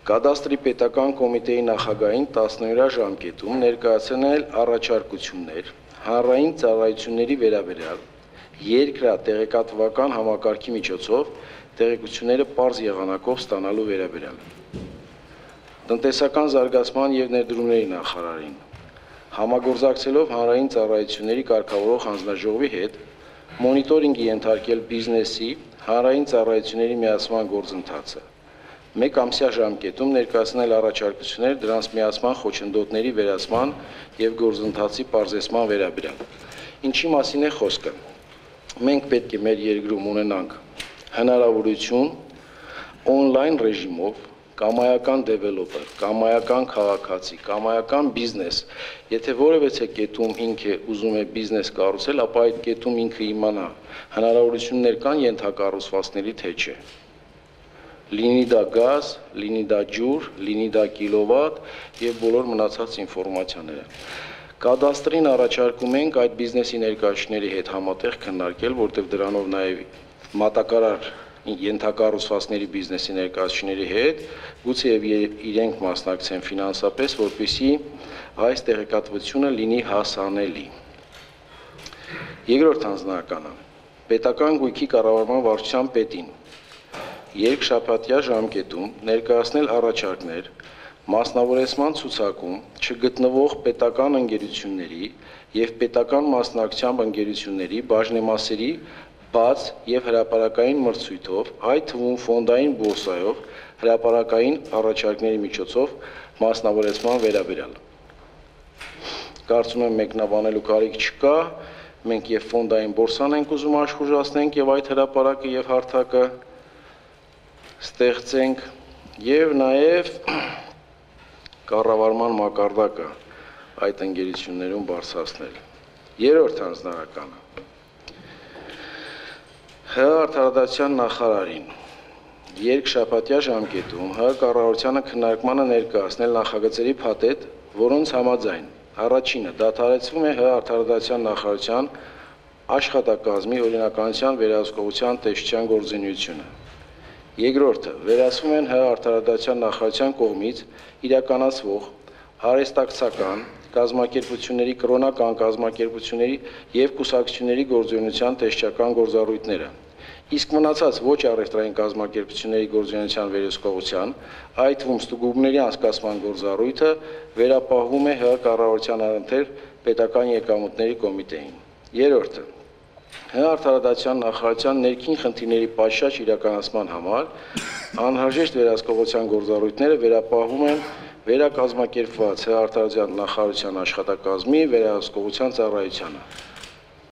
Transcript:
Կադաստրի պետական կոմիտեի նախագահին 10-օրյա ժամկետում ներկայացնել առաջարկություններ հանրային ծառայությունների վերաբերյալ երկրա տեղեկատվական համակարգի միջոցով տեղեկությունները պարզ եղանակով ստանալու վերաբերյալ տնտեսական զարգացման և ներդրումների նախարարին համագործակցելով հանրային ծառայությունների կարգավորող հանձնաժողովի հետ մոնիտորինգի ենթարկել բիզնեսի հանրային ծառայությունների միացման գործընթացը մեկ ամսյա ժամկետում ներկայացնել առաջարկություններ դրանց միացման խոչընդոտների վերացման և գործընթացի պարզեցման վերաբերյալ։ Ինչի մասին է խոսքը։ Մենք պետք է մեր երկրում ունենանք հնարավորություն on-line ռեժիմով կամայական դևելոպեր, կամայական քաղաքացի, կամայական բիզնես, եթե որևէ կետում ինքը ուզում է բիզնես կառուցել, ապա այդ կետում ինքը իմանա հնարավորություններ կան ենթակառուցվածքների թե չէ։ Լինի դա գազ, լինի դա ջուր, լինի դա կիլովատ և բոլոր մնացած ինֆորմացիաները։ Կադաստրին առաջարկում ենք այդ բիզնեսի ներկայացուցիչների հետ համատեղ քննարկել, որտեղ դրանով նաև մատակարար ենթակառուցվածքների բիզնեսի ներկայացուցիչների հետ, գուցեև իրենք մասնակցեն ֆինանսապես, որպեսզի այս տեղեկատվությունը լինի հասանելի։ Երկրորդ հանձնարկանը պետական գույքի կառավարման վարչության պետին երկշաբաթյա ժամկետում ներկայացնել առաջարկներ մասնավորեցման ցուցակում չգտնվող պետական ընկերությունների և պետական մասնակցությամբ ընկերությունների բաժնեմասերի բաց և հրապարակային մրցույթով, այդ թվում ֆոնդային բորսայով հրապարակային առաջարկների միջոցով մասնավորեցման վերաբերյալ։ Կարծում եմ մեկնաբանելու կարիք չկա, մենք և ֆոնդային բորսան ենք ուզում աշխուժացնենք և այդ հրապարակը և հարթակը ստեղծենք և նաև կառավարման մակարդակը այդ ընկերություններում բարձրացնել։ Երրորդ հանձնարարականը ՀՀ արդարադատության նախարարին երկշաբաթյա ժամկետում ՀՀ կառավարությանը քննարկմանը ներկայացնել նախագծերի փաթեթ, որոնց համաձայն առաջինը դադարեցվում է ՀՀ արդարադատության նախարարության աշխատակազմի օրինականության վերահսկողության տեսչության գործունեությունը։ Երկրորդը վերացվում են ՀՀ արդարադատության նախարարության կողմից իրականացվող արհեստակցական կազմակերպությունների, կրոնական կազմակերպությունների և կուսակցությունների գործունեության տեսչական գործառույթները, իսկ մնացած ոչ առևտրային կազմակերպությունների գործունեության վերահսկողության, այդ թվում ստուգումների անցկացման գործառույթը վերապահվում է ՀՀ կառավարության առընթեր պետական եկամուտների կոմիտեին։ Երրորդը ՀՀ արդարադատության նախարարության ներքին խնդիրների պատշաճ իրականացման համար անհրաժեշտ վերահսկողության գործառույթները վերապահվում են վերակազմակերպված ՀՀ արդարադատության նախարարության աշխատակազմի վերահսկողության ծառայությանը։